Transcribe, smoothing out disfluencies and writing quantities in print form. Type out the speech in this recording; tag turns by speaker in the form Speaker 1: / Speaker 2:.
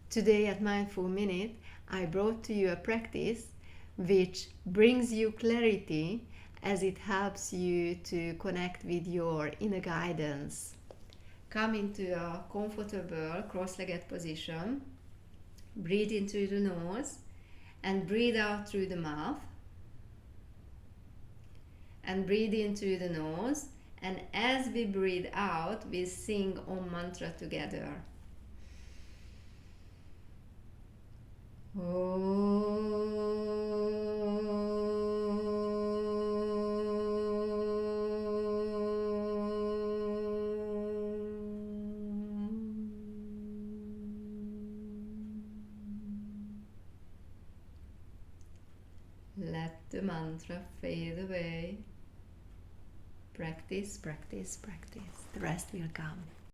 Speaker 1: Today at Mindful Minute, I brought to you a practice which brings you clarity as it helps you to connect with your inner guidance. Come into a comfortable cross-legged position. Breathe in through the nose and breathe out through the mouth. And breathe in through the nose, and as we breathe out, we sing Om mantra together. Let the mantra fade away. Practice, practice, practice. The rest will come.